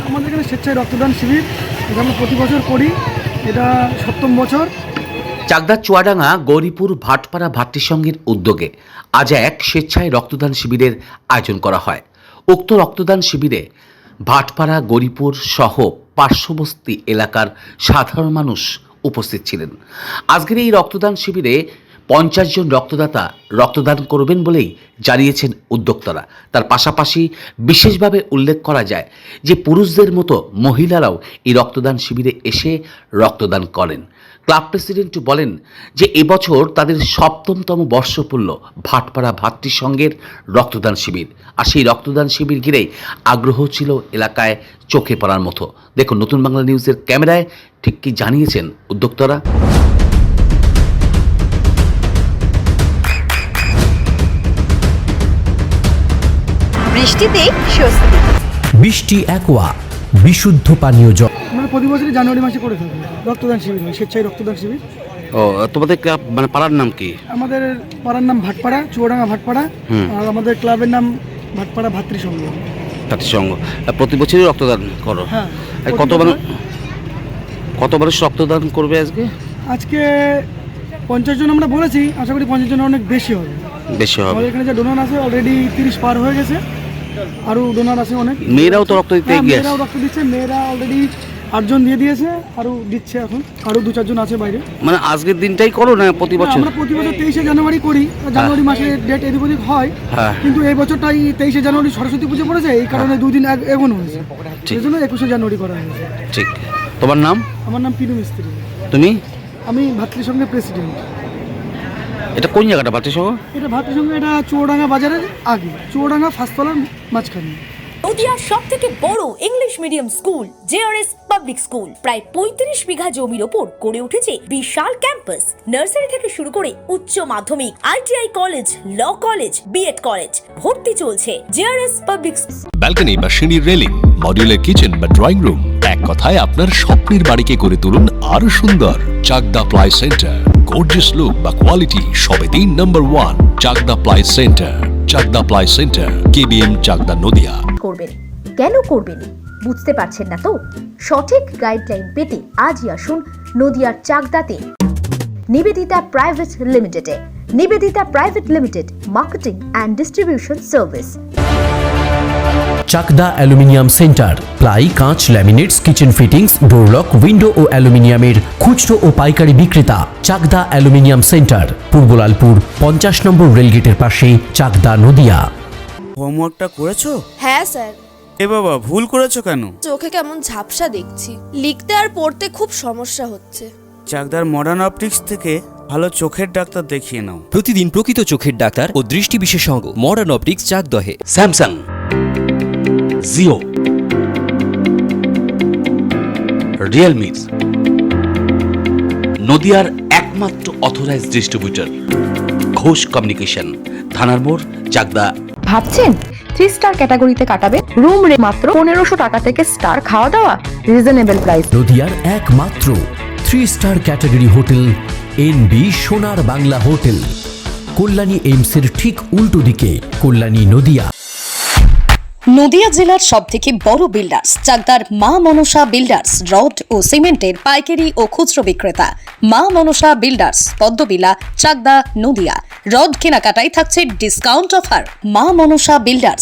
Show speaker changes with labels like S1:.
S1: আমাদের এখানে স্বেচ্ছায় রক্তদান শিবির, এটা আমরা প্রতি বছর করি, এটা 7ম বছর।
S2: চাকদার চুয়াডাঙ্গা গৌরীপুর ভাটপাড়া ভাতৃসংঘের উদ্যোগে আজ এক স্বেচ্ছায় রক্তদান শিবিরের আয়োজন করা হয়। উক্ত রক্তদান শিবিরে ভাটপাড়া গৌরীপুর সহ পার্শ্ববর্তী এলাকার সাধারণ মানুষ উপস্থিত ছিলেন। আজকের এই রক্তদান শিবিরে 50 জন রক্তদাতা রক্তদান করবেন বলেই জানিয়েছেন উদ্যোক্তারা। তার পাশাপাশি বিশেষভাবে উল্লেখ করা যায় যে পুরুষদের মতো মহিলারাও এই রক্তদান শিবিরে এসে রক্তদান করেন। ক্লাব প্রেসিডেন্ট বলেন যে এবছর তাদের 7তম বর্ষ পূর্ণ ভাটপাড়া ভাতৃসংঘের রক্তদান শিবির, আর সেই রক্তদান শিবির ঘিরেই আগ্রহ ছিল এলাকায় চোখে পড়ার মতো। দেখুন নতুন বাংলা নিউজের ক্যামেরায় ঠিক কি জানিয়েছেন উদ্যোক্তারা।
S3: বৃষ্টিতে স্বস্তি।
S4: বৃষ্টি অ্যাকোয়া বিশুদ্ধ পানীয় জল।
S1: আমরা প্রতি বছরই জানুয়ারি মাসে করে থাকি রক্তদান শিবির, স্বেচ্ছায় রক্তদান শিবির।
S2: ও তোমাদের ক্লাব মানে পাড়ার নাম কি?
S1: আমাদের পাড়ার নাম ভাটপাড়া, চুয়াডাঙ্গা ভাটপাড়া, আর আমাদের ক্লাবের নাম ভাটপাড়া ভাতৃসংঘ।
S2: ভাতৃসংঘ প্রতি বছরই রক্তদান করো?
S1: হ্যাঁ।
S2: কত মানুষ রক্তদান করবে আজকে?
S1: আজকে 50 জন আমরা বলেছি, আশা করি 50 জন অনেক বেশি হবে।
S2: বেশি হবে।
S1: আমাদের এখানে যে ডোনার আছে অলরেডি 30 পার হয়ে গেছে, আরও ডোনার আছে অনেক।
S2: মেয়েরাও তো রক্ত দিতে গিয়েছে?
S1: মেয়েরাও রক্ত দিচ্ছে, মেয়েরা অলরেডি 8 জন দিয়ে দিয়েছে, আরও দিচ্ছে এখন, আরও 2-4 জন আছে বাইরে।
S2: মানে আজকের দিনটাই করো না প্রতি বছর?
S1: আমরা প্রতি বছর 23শে জানুয়ারি করি, জানুয়ারি মাসে ডেট এদিক ওদিক হয়, কিন্তু এই বছরটাই 23শে জানুয়ারি সরস্বতী পুজো পড়েছে, এই কারণে 2 দিন এগোনো হয়েছে, সেই জন্য 21শে জানুয়ারি করা হয়েছে।
S2: ঠিক। তোমার নাম?
S1: আমার নাম পিনু মিস্ত্রি।
S2: তুমি?
S1: আমি ভাতৃসংঘের প্রেসিডেন্ট।
S2: এটা কোন জায়গাটা ভাতৃসংঘ?
S1: এটা ভাতৃসংঘ, এটা চুয়াডাঙ্গা বাজারের আগে, চুয়াডাঙ্গা ফার্স্টতলার মাঝখানে।
S3: নদিয়ার সবথেকে বড় English medium school JRS public school প্রায় 35 বিঘা জমির ওপর গড়ে উঠেছে বিশাল ক্যাম্পাস। নার্সারি থেকে শুরু করে উচ্চ মাধ্যমিক, ITI college, law college, BEd college, ভর্তি চলছে জেআরএস পাবলিক।
S5: ব্যালকনি বা সিঁড়ির রেলিং, মডিউলার কিচেন বা ড্রয়িং রুম, এক কথায় আপনার স্বপ্নের বাড়িকে করে তুলুন আরো সুন্দর। Chakdah ply centre, gorgeous look বা কোয়ালিটি সবেতেই number 1। Chakdah ply centre, Chakdah ply centre, KBM Chakdah Nadia.
S6: করবেন কেন করবেন বুঝতে পারছেন না তো? সঠিক গাইডলাইন পেতে আজই আসুন নদিয়ার চাকদাতে নিবেদিতা প্রাইভেট লিমিটেডে। Nivedita private limited, marketing and distribution service.
S4: Chakdah aluminium centre, ply, কাঁচ, laminates, kitchen fittings, door lock, window ও অ্যালুমিনিয়ামের খুচরো ও পাইকারি বিক্রেতা। Chakdah aluminium centre, Purbalalpur 50 number রেলগেটের পাশে, চাকদা নদিয়া।
S7: হোমওয়ার্কটা করেছো?
S8: হ্যাঁ স্যার।
S7: এ বাবা, ভুল করেছো কেন?
S8: চোখে কেমন ঝাপসা দেখছি, লিখতে আর পড়তে খুব সমস্যা হচ্ছে।
S7: চাকদার মডার্ন অপটিক্স থেকে ভালো চোখের ডাক্তার দেখিয়ে নাও।
S9: প্রতিদিন প্রকৃত চোখের ডাক্তার ও দৃষ্টি বিশেষজ্ঞ মডার্ন অপটিক্স চাকদহে।
S2: স্যামসাং, জিও, রিয়েলমি, নদিয়ার একমাত্র অথরাইজড ডিস্ট্রিবিউটর ঘোষ কমিউনিকেশন, থানার মোড়, চাকদা।
S10: ভাবছেন 3 স্টার ক্যাটাগরিতে কাটাবে? রুম রে মাত্র 1500 টাকা থেকে স্টার, খাওয়া দাওয়া রিজনেবল প্রাইস।
S4: নদিয়ার একমাত্র 3 স্টার ক্যাটাগরি হোটেল এনবি সোনার বাংলা হোটেল, কল্যাণী এইমসের ঠিক উল্টো দিকে, কল্যাণী নদিয়া।
S3: নদিয়া জেলার সবথেকে বড় বিল্ডার্স চাকদার মা মনসা বিল্ডার্স, রড ও সিমেন্টের পাইকারি ও খুচরো বিক্রেতা। মা মনসা বিল্ডার্স, পদ্মবিলা, চাকদা নদিয়া। রড কেনাকাটায় থাকছে ডিসকাউন্ট অফার। মা মনসা বিল্ডার্স,